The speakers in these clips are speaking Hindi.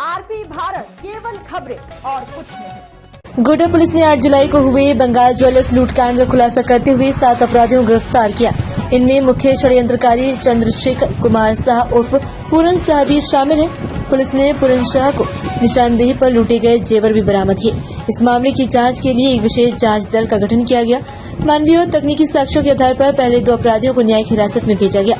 आरपी भारत, केवल खबरें और कुछ नहीं। गोड्डा पुलिस ने 8 जुलाई को हुए बंगाल ज्वेलर्स लूटकांड का खुलासा करते हुए 7 अपराधियों को गिरफ्तार किया। इनमें मुख्य षड्यंत्रकारी चंद्रशेखर कुमार शाह उर्फ पूरन शाह भी शामिल है। पुलिस ने पूरन शाह को निशानदेही पर लूटे गए जेवर भी बरामद किए। इस मामले की जांच के लिए एक विशेष जांच दल का गठन किया गया। मानवीय और तकनीकी साक्ष्यों के आधार पर पहले 2 अपराधियों को न्यायिक हिरासत में भेजा गया।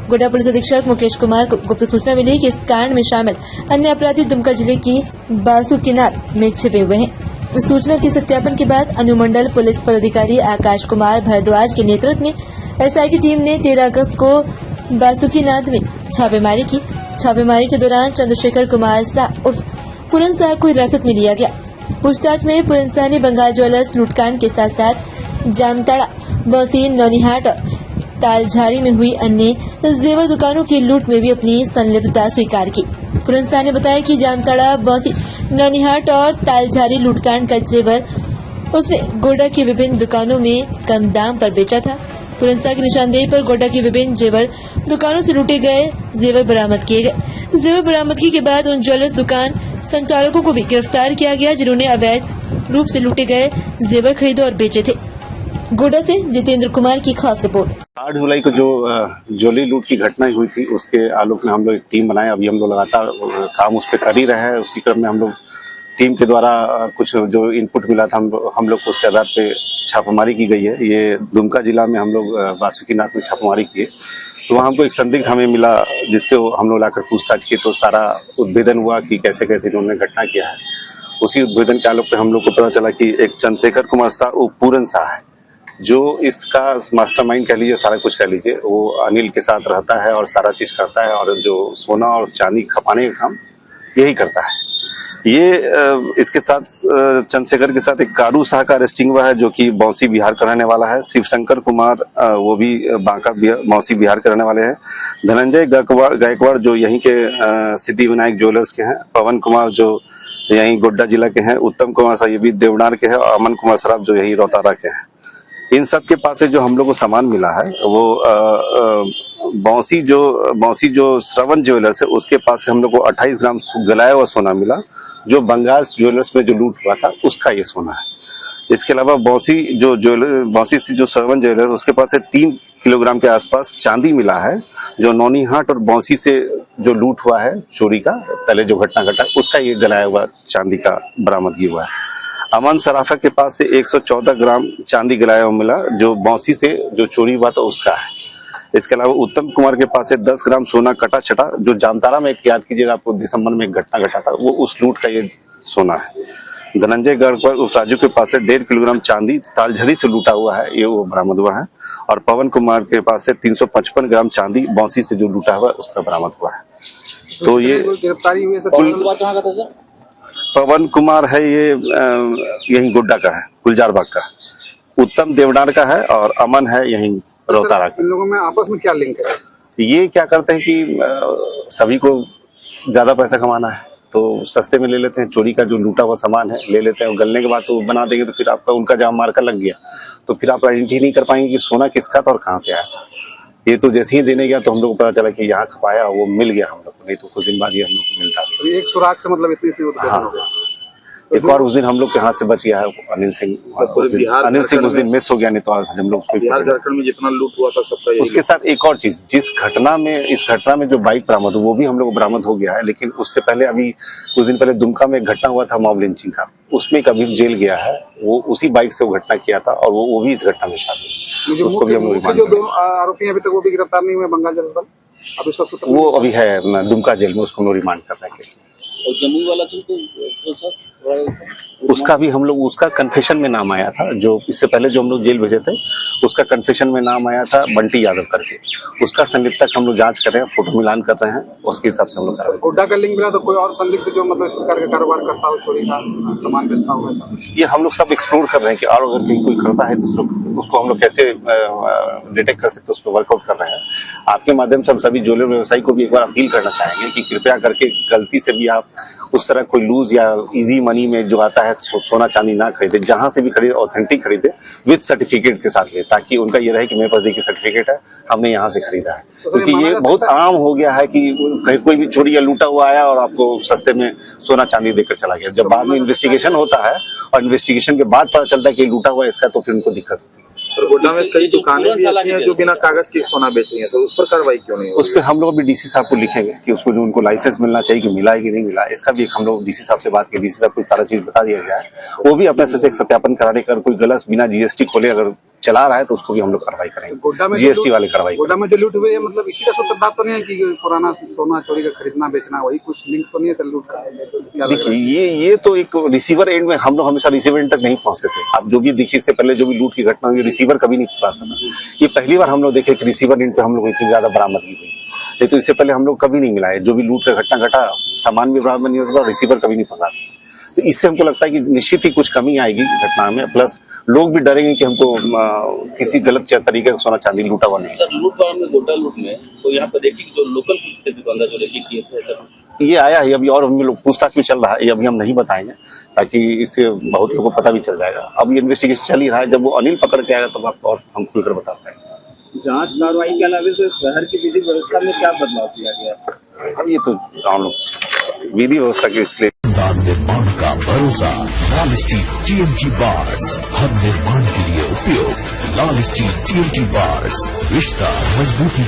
गोड्डा पुलिस अधीक्षक मुकेश कुमार को गुप्त सूचना मिली कि इस कांड में शामिल अन्य अपराधी दुमका जिले की बासुकीनाथ में छिपे हुए हैं। इस सूचना के सत्यापन के बाद अनुमंडल पुलिस पदाधिकारी आकाश कुमार भारद्वाज के नेतृत्व में एसआईटी टीम ने 13 अगस्त को बासुकीनाथ में छापेमारी की। छापेमारी के दौरान चंद्रशेखर कुमार शाह उर्फ पूरन शाह को हिरासत में लिया गया। पूछताछ में पूरन शाह ने बंगाल ज्वेलर्स लूटकांड के साथ साथ जामताड़ा, बौसी, नौनिहाट और तालझारी में हुई अन्य जेवर दुकानों की लूट में भी अपनी संलिप्तता स्वीकार की। पूरन शाह ने बताया कि जामताड़ा, बौसी, नौनिहाट और तालझारी लूटकांड का जेवर उसने गोड्डा की विभिन्न दुकानों में कम दाम पर बेचा था। पूरन शाह की निशानदेही पर गोड्डा की विभिन्न जेवर दुकानों से लूटे गए जेवर बरामद किए गए। जेवर बरामदगी के बाद उन ज्वेलर्स दुकान संचालकों को भी गिरफ्तार किया गया जिन्होंने अवैध रूप से लूटे गए जेवर खरीदे और बेचे थे। गोड्डा से जितेंद्र कुमार की खास रिपोर्ट। 8 जुलाई को जो ज्वेलरी लूट की घटना हुई थी उसके आलोक में हम लोग एक टीम बनाए। अभी हम लोग लगातार काम उस पर कर ही रहे हैं। उसी क्रम में हम लोग टीम के द्वारा कुछ जो इनपुट मिला था हम लोग को उसके आधार पे छापेमारी की गई है। ये दुमका जिला में हम लोग बासुकीनाथ में छापेमारी किए तो वहाँ हमको एक संदिग्ध हमें मिला जिसके हम लोग लाकर पूछताछ की तो सारा उद्भेदन हुआ कि कैसे कैसे इन्होंने घटना किया है। उसी उद्भेदन के आलोक पे हम लोग को पता चला कि एक चंद्रशेखर कुमार शाह पूरन शाह है जो इसका मास्टरमाइंड कह लीजिए, सारा कुछ कह लीजिए। वो अनिल के साथ रहता है और सारा चीज करता है और जो सोना और चांदी खपाने का काम यही करता है। ये इसके साथ चंद्रशेखर के साथ एक कारू शाह का अरेस्टिंग हुआ है जो कि बौसी बिहार का रहने वाला है। शिवशंकर कुमार वो भी बांका बौसी बिहार के रहने वाले हैं। धनंजय गायकवाड़ जो यहीं के सिद्धिविनायक ज्वेलर्स के हैं। पवन कुमार जो यहीं गोड्डा जिला के हैं। उत्तम कुमार साहब ये भी देवनार के हैं और अमन कुमार सराफ जो यही रोहतारा के हैं। इन सब के पास से जो हम लोग को सामान मिला है वो बौसी जो श्रवण ज्वेलर्स है उसके पास से हम लोग को 28 ग्राम गलाया हुआ सोना मिला जो बंगाल ज्वेलर्स में जो लूट हुआ था उसका ये सोना है। इसके अलावा बौसी से जो श्रवण ज्वेलर्स उसके पास से 3 किलोग्राम के आसपास चांदी मिला है जो नौनिहाट और बौसी से जो लूट हुआ है चोरी का पहले जो घटना घटा उसका ये गलाया हुआ चांदी का बरामदगी हुआ है। अमन सराफा के पास से 114 ग्राम चांदी गलाया हुआ मिला जो बौसी से जो चोरी हुआ था उसका है। इसके अलावा उत्तम कुमार के पास से 10 ग्राम सोना कटा छटा जो जामताड़ा में याद कीजिएगा आपको दिसंबर में एक घटना घटा था वो उस लूट का ये सोना है। धनंजय गढ़कर राजू के पास से 1.5 किलोग्राम चांदी तालझरी से लूटा हुआ है ये वो बरामद हुआ है। और पवन कुमार के पास से 355 ग्राम चांदी बौसी से जो लूटा हुआ है उसका बरामद हुआ है। तो ये गिरफ्तारी हुई पवन कुमार है ये यहीं गोड्डा का है, गुलजार बाग का। उत्तम देवनार का है और अमन है यहीं रोहतारा का। इन लोगों में आपस में क्या लिंक है? ये क्या करते हैं कि सभी को ज्यादा पैसा कमाना है तो सस्ते में ले लेते हैं। चोरी का जो लूटा हुआ सामान है ले लेते हैं। गलने के बाद तो बना देंगे तो फिर आपका उनका जहाँ मार्कर लग गया तो फिर आप आइडेंटिटी नहीं कर पाएंगे कि सोना किसका था और कहाँ से आया था। ये तो जैसे ही देने गया तो हम लोग को पता चला कि यहाँ खपाया वो मिल गया हम लोग को, नहीं तो कुछ दिन बाद ये हम लोग को मिलता तो एक सुराग से मतलब इतनी हाँ। एक बार उस दिन हम लोग के हाथ से बच गया है अनिल सिंह उस दिन मिस हो गया नहीं तो आज हम लोग बिहार झारखंड में जितना लूट हुआ था सबका। उसके साथ एक और चीज इस घटना में जो बाइक बरामद वो भी हम लोग बरामद हो गया है। लेकिन उससे पहले अभी कुछ दिन पहले दुमका में एक घटना हुआ था मॉब लिंचिंग का उसमें कभी जेल गया है वो उसी बाइक से वो घटना किया था और वो भी इस घटना में शामिल। उसको भी हम लोग जो 2 आरोपी अभी तक वो भी गिरफ्तार नहीं हुए बंगाल जेल में। अब इसका वो अभी है दुमका जेल में उसको रिमांड कर रहे हैं केस में। और जमुई वाला तो सर उसका भी हम लोग उसका कन्फेशन में नाम आया था जो इससे पहले जो हम लोग जेल भेजे थे उसका कन्फेशन में नाम आया था बंटी यादव करके। उसका संलिप्तता हम लोग जांच कर रहे हैं फोटो मिलान कर रहे हैं उसके हिसाब से हम लोग कर रहे हैं। गोड्डा का लिंक मिला तो कोई और संदिग्ध जो मतलब इस प्रकार का कारोबार करता हो चोरी का सामान बेचता हो ऐसा ये हम लोग सब एक्सप्लोर कर रहे हैं कि और अगर कहीं कोई करता है तो उसको हम लोग कैसे डिटेक्ट कर सकते हैं उस पर वर्कआउट कर रहे हैं। आपके माध्यम से हम सभी ज्वेलरी व्यवसायी को भी एक बार अपील करना चाहेंगे कि कृपया करके गलती से भी आप उस तरह कोई लूज या इजी मनी में जो आता है सोना चांदी ना खरीदे, जहां से भी खरीदे ऑथेंटिक खरीदे विद सर्टिफिकेट के साथ ले, ताकि उनका ये रहे कि मेरे पास देखिए सर्टिफिकेट है, हमने यहाँ से खरीदा है। क्योंकि ये बहुत आम हो गया है कि कहीं कोई भी चोरी या लूटा हुआ आया और आपको सस्ते में सोना चांदी देकर चला गया। जब बाद में इन्वेस्टिगेशन होता है और इन्वेस्टिगेशन के बाद पता चलता है कि लूटा हुआ इसका, तो फिर उनको दिक्कत होती है। सर गोड्डा में कई दुकानें भी ऐसी हैं जो बिना कागज के सोना बेच रही हैं, सर उस पर कार्रवाई क्यों नहीं? उस पर हम लोग अभी डीसी साहब को लिखेंगे कि उसको जो उनको लाइसेंस मिलना चाहिए कि मिला है कि नहीं मिला, इसका भी हम लोग डीसी साहब से बात की, डीसी साहब को सारा चीज बता दिया गया है, वो भी अपने से एक सत्यापन कराने कर कोई गलत बिना जीएसटी खोले अगर चला रहा है तो उसको भी हम लोग कार्रवाई करेंगे, जीएसटी वाले कार्रवाई। गोड्डा में जो लूट हुई है, मतलब इसी का सूत्रधार तो नहीं है कि पुराना सोना चोरी का खरीदना बेचना, वही कुछ लिंक तो नहीं है लूट का? देखिए ये तो एक रिसीवर एंड में हम लोग हमेशा रिसीवर एंड तक नहीं पहुंचते थे। आप जो भी देखिए, इससे पहले जो भी लूट की घटना हुई रिसीवर कभी नहीं पकड़ा था। ये पहली बार हम लोग देखे कि रिसीवर एंड पे हम लोग इतनी ज्यादा बरामदगी हुई, नहीं तो इससे पहले हम लोग कभी नहीं मिला है। जो भी लूट का घटना घटा, सामान भी बरामद नहीं होता था, रिसीवर कभी नहीं पकड़ा। तो इससे हमको लगता है कि निश्चित ही कुछ कमी आएगी घटना में, प्लस लोग भी डरेंगे कि हमको किसी गलत तरीके का सोना चांदी लूटा हुआ नहीं। सर लूट में गोड्डा लूट में तो यहाँ पर देखिए जो लोकल कुछ थे दुकानदार जो लेके किए थे सर, ये आया है अभी और हम लोग पूछताछ भी चल रहा है, ये अभी हम नहीं बताएंगे ताकि इससे बहुत लोगों को पता भी चल जाएगा। अब ये इन्वेस्टिगेशन चल ही रहा है, जब वो अनिल पकड़ के आएगा तब आपको और हम खुलकर बता पाएंगे। जांच कार्रवाई के अलावा से शहर की विधि व्यवस्था में क्या बदलाव किया गया? अब ये तो हम लोग विधि व्यवस्था के इसलिए निर्माण का भरोसा लाल स्टील TMT बार्स, हर निर्माण के लिए उपयोग लाल स्टील TMT बार्स, रिश्ता मजबूती